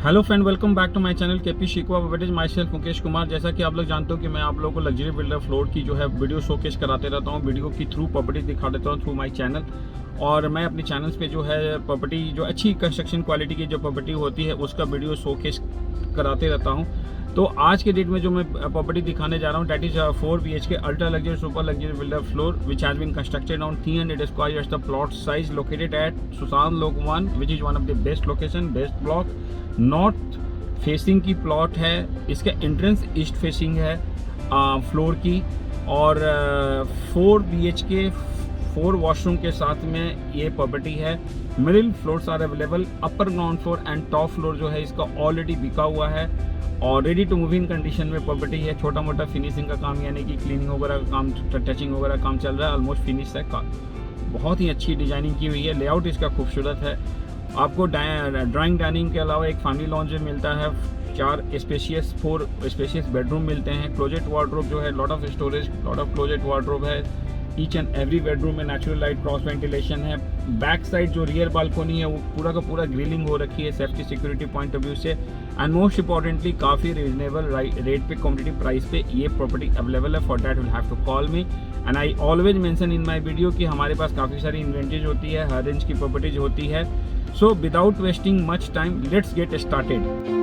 Hello friend, welcome back to my channel KP Shikwa properties. Myself Mukesh Kumar. जैसा कि आप लोग जानते हो कि मैं आप लोगों को लग्जरी बिल्डर फ्लोर की जो है वीडियो शोकेस कराते रहता हूँ, वीडियो की थ्रू प्रॉपर्टी दिखा देता हूँ थ्रू माय चैनल। और मैं अपने चैनल्स पे जो है प्रॉपर्टी जो अच्छी कंस्ट्रक्शन क्वालिटी की जो प्रॉपर्टी होती है उसका वीडियो शोकेस कराते रहता हूँ। तो आज के डेट में जो मैं प्रॉपर्टी दिखाने जा रहा हूँ, that is 4 BHK ultra luxury super luxury builder floor which has been constructed on 300 square yards the plot size located at Sushant Lok 1 which is one of the best location, best block. North facing की plot है, इसका entrance east facing है floor की। और 4 BHK 4 washroom के साथ में ये प्रॉपर्टी है। Middle floors are available. Upper ground floor and top floor जो है इसका ऑलरेडी बिका हुआ है और ready to move in condition में प्रॉपर्टी है। छोटा मोटा फिनिशिंग का काम यानी कि क्लीनिंग वगैरह का काम, टचिंग वगैरह काम चल रहा है, ऑलमोस्ट फिनिश है। बहुत ही अच्छी डिजाइनिंग की हुई है, लेआउट इसका खूबसूरत है। आपको ड्राइंग डाइनिंग के अलावा एक फैमिली लॉन्ज मिलता है, 4 स्पेशियस बेडरूम मिलते हैं। क्लोजेट वार्डरोब जो है, lot of storage, lot of closet wardrobe है। ईच एंड एवरी बेडरूम में नेचुरल लाइट क्रॉस वेंटिलेशन है। बैक साइड जो रियर बालकोनी है वो पूरा का पूरा ग्रिलिंग हो रखी है safety security point of view से। एंड मोस्ट इंपॉर्टेंटली काफ़ी रीजनेबल रेट पे, कॉम्पिटिटिव प्राइस पे ये प्रॉपर्टी अवेलेबल है। For that will have to call me and I always mention in my video कि हमारे पास काफ़ी सारी इन्वेंटरीज होती है, हर रेंज की प्रॉपर्टीज होती है। So without wasting much time, let's get started.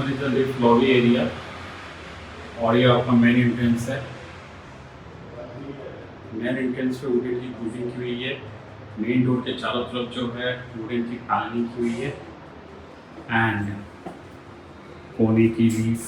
One is the lift lobby area और ये आपका मेन एंट्रेंस है। मेन एंट्रेंस पे वुडन की कोटिंग की हुई है। मेन डोर के चारों तरफ जो है वुडन की पैनलिंग की हुई है एंड कोने की लीफ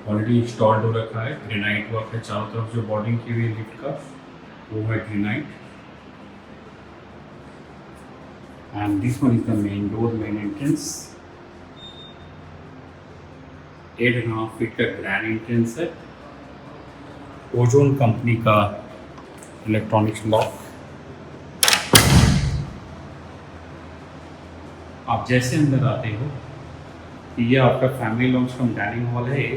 ऑलरेडी इंस्टॉल्ड हो रखा है। ग्रेनाइट वर्क है चारों तरफ, जो बॉर्डिंग की हुई है लिफ्ट का वो है granite. And this one is the main door, main entrance. 8.5 feet का ग्रैंड एंट्रेंस है। ओजोन कंपनी का इलेक्ट्रॉनिक्स लॉक। आप जैसे अंदर आते हो ये आपका family lounge cum dining hall है।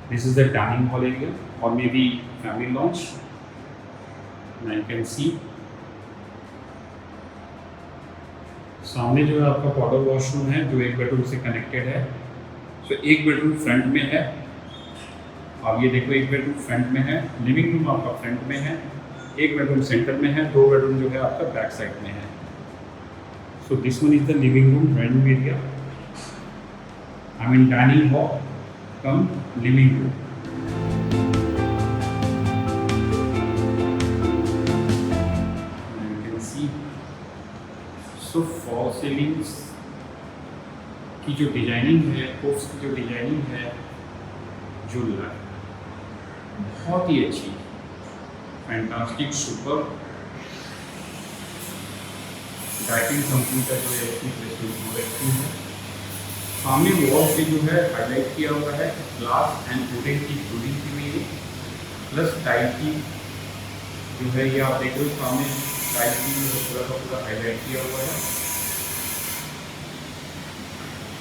This is the dining hall area और maybe family lounge. You can see सामने जो है आपका पाउडर वॉशरूम है जो एक बेडरूम से कनेक्टेड है। सो एक बेडरूम फ्रंट में है। आप ये देखो, एक बेडरूम फ्रंट में है। लिविंग रूम आपका फ्रंट में है, एक बेडरूम सेंटर में है, 2 बेडरूम जो है आपका बैक साइड में है। So this one is the living room, dining area, I mean dining hall come living room. You can C so fall ceilings की जो डिजाइनिंग है, पोस्ट की जो डिजाइनिंग है जो बहुत ही अच्छी, फैंटास्टिक, सुपर। डाइटिंग कंपनी का जो है इसकी प्लेसमेंट हो रखी है। सामने वॉल पे जो है हाईलाइट किया हुआ है ग्लास एंड वुडन की कोटिंग की हुई है, प्लस टाइल की जो है ये आप देख रहे हो सामने टाइल की पूरा का पूरा हाईलाइट किया हुआ है।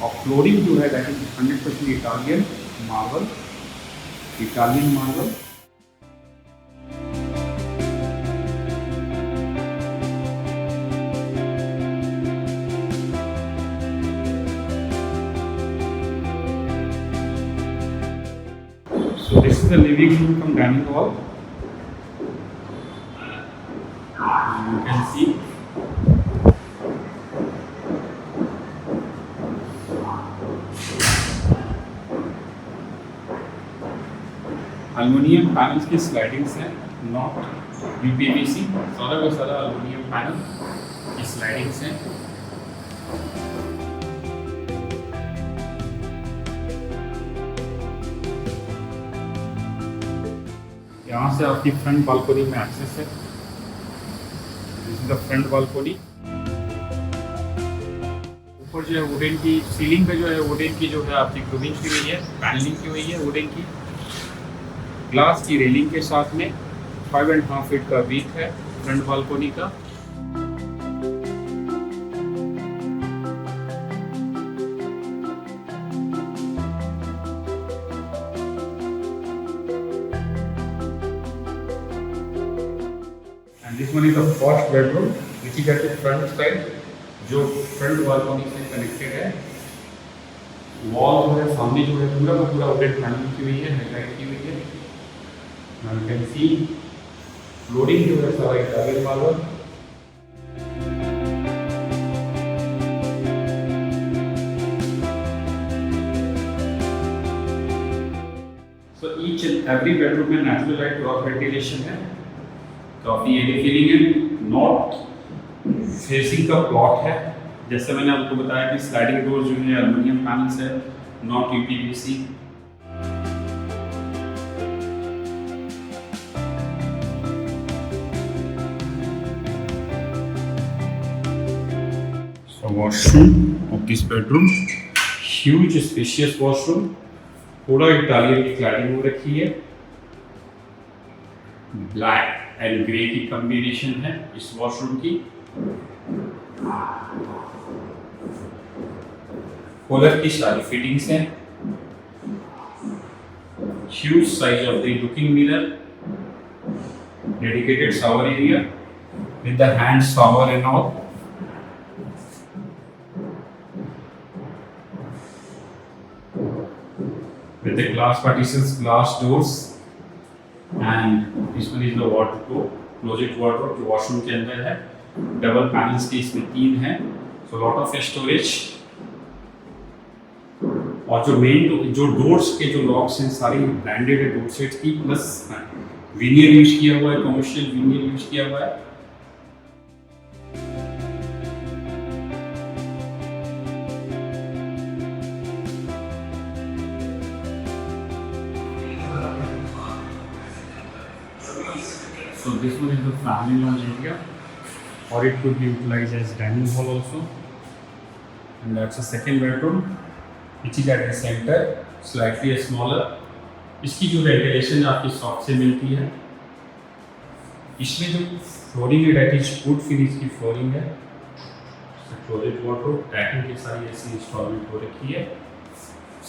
और फ्लोरिंग जो है that is 100% Italian marble, Italian marble. So this is the living room from dining hall. You can see aluminium panels की स्लाइडिंग्स हैं, नॉट यूपीवीसी, सारा का सारा एल्युमिनियम पैनल की स्लाइडिंग्स हैं। यहाँ से आपकी फ्रंट बालकनी में एक्सेस है। This is the front balcony. ऊपर जो है वुडन की सीलिंग पे जो है वुडन की जो है आपकी ग्रूविंग की हुई है, पैनलिंग की हुई है वुडन की। ग्लास की रेलिंग के साथ में 5.5 फीट का बीट है फ्रंट बालकनी का। And this one is the first bedroom which is at the front side, जो फ्रंट बालकनी से कनेक्टेड है। वॉल जो है सामने जो है पूरा का पूरा वुडन पैनल की हुई है, हाईलाइट की हुई है। Now you can see flooding जो है सारा Italian marble. So each and every bedroom में natural light क्रॉस वेंटिलेशन है, काफी एयर फीलिंग है। नॉर्थ फेसिंग का प्लॉट है। जैसे मैंने आपको बताया कि स्लाइडिंग डोर जो है एल्युमिनियम पैनल्स है, not UPVC. Washroom of this bedroom, huge spacious washroom, पूरा इटालियन की क्लैडिंग हो रखी है। ब्लैक एंड ग्रे की कॉम्बिनेशन है इस वॉशरूम की। कूलर की सारी फिटिंग्स हैं। Huge size of the looking mirror, dedicated shower area with the hand shower and all. With the glass partitions, glass doors, and this one is the wardrobe, closet wardrobe जो washroom के अंदर है। Double panels के इसमें 3 हैं, so lot of storage। और जो main जो डोर्स के जो लॉक्स हैं सारी ब्रांडेड है डोर सेट्स की, प्लस विनियर यूज किया हुआ है, कमर्शियल विनियर यूज किया हुआ है। So this one is the family lounge area, or it could be utilized as dining hall also. And that's the second bedroom, which is at the center, slightly smaller. इसकी जो ventilation आपकी shop से मिलती है। इसमें जो flooring है that is would finish की फ्लोरिंग है। क्लोजेट वार्डरोब पैकिंग की सारी ऐसी इंस्टॉलमेंट हो रखी है।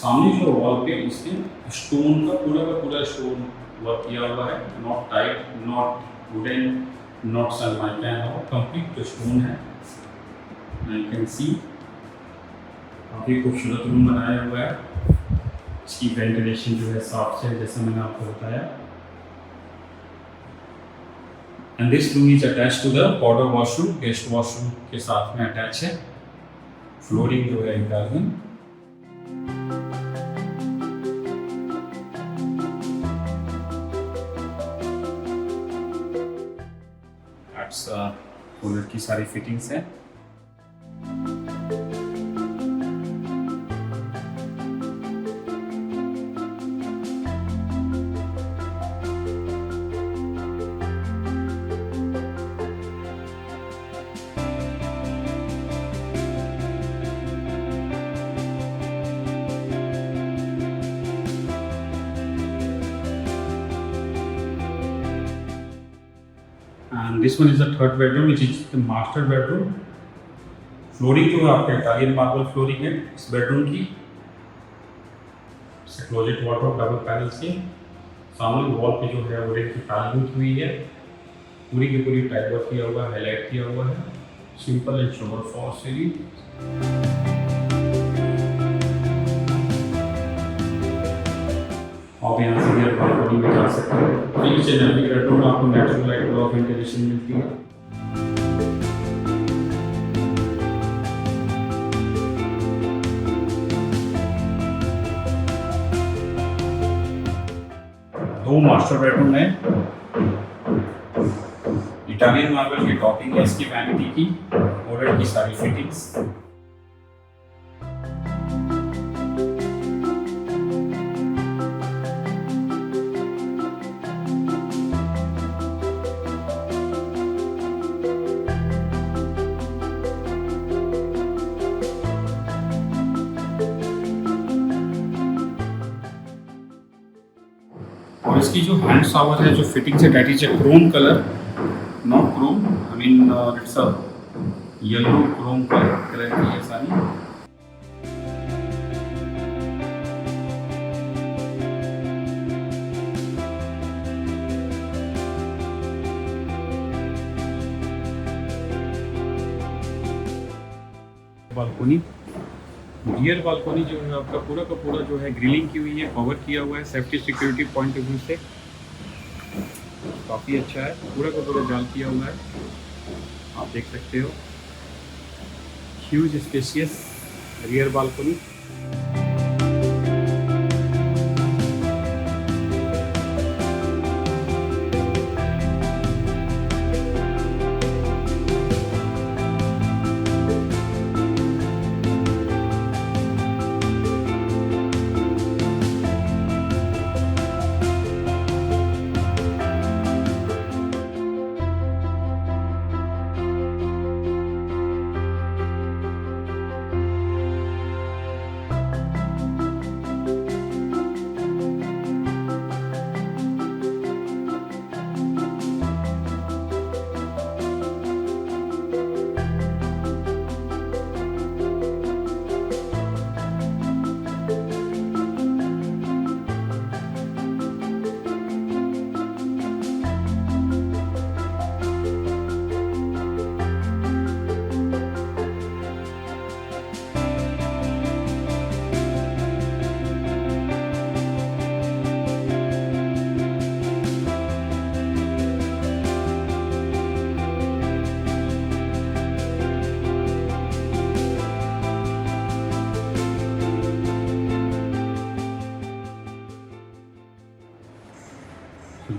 सामने जो वॉल पे इसमें स्टोन का पूरा स्टोन वर्क किया हुआ है, not tight, not wooden, not Sunmica, complete जो स्टोन है। यू कैन सी काफ़ी खूबसूरत रूम बनाया हुआ है। इसकी वेंटिलेशन जो है साफ से, जैसा मैंने आपको बताया। And this room is attach to the powder washroom, guest washroom के साथ में अटैच है। फ्लोरिंग जो है इटालियन। कूलर की सारी फिटिंग्स हैं। And this one is the third bedroom, which is the master bedroom. Flooring जो है आपका इटालियन मार्बल फ्लोरिंग है इस बेडरूम की। क्लोजेट वार्डरोब डबल पैनल से। सामने वॉल पे जो है वुडन की पैनलिंग की हुई है। पूरी की पूरी टाइल वर्क किया हुआ है, हाईलाइट किया हुआ है। Simple and sober for ceiling. आप यहाँ से भी बालकनी में जा सकते हैं। नीचे बेडरूम में आपको नेचुरल लाइट ब्लॉक वेंटिलेशन मिलती है। दो मास्टर बेडरूम है। इटालियन मार्बल की टॉपिंग है इसकी, वैनिटी की, वुडन की सारी फिटिंग्स। और इसकी जो हैंड शावर है, जो फिटिंग है, that is a chrome colour, not chrome, I mean it's a yellow chrome colour की है सारी। बालकोनी, रियर बालकोनी जो है आपका पूरा का पूरा जो है ग्रिलिंग की हुई है, कवर किया हुआ है। Safety security point of view से काफ़ी अच्छा है। पूरा का पूरा जाल किया हुआ है, आप देख सकते हो। Huge spacious rear balcony.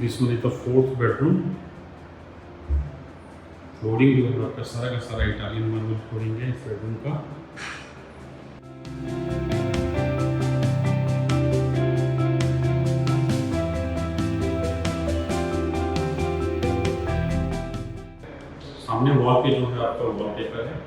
This one is the 4th bedroom. Flooring जो है आपका सारा का सारा इटालियन मार्बल फ्लोरिंग है इस बेडरूम का। सामने वॉल पे जो है आपका वॉलपेपर है।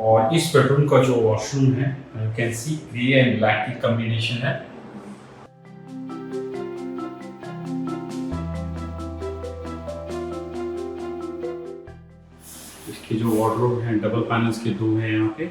और इस बेडरूम का जो वॉशरूम है you can C grey and black की कॉम्बिनेशन है। इसके जो वार्डरोब हैं डबल पैनल्स के दो हैं यहाँ पे।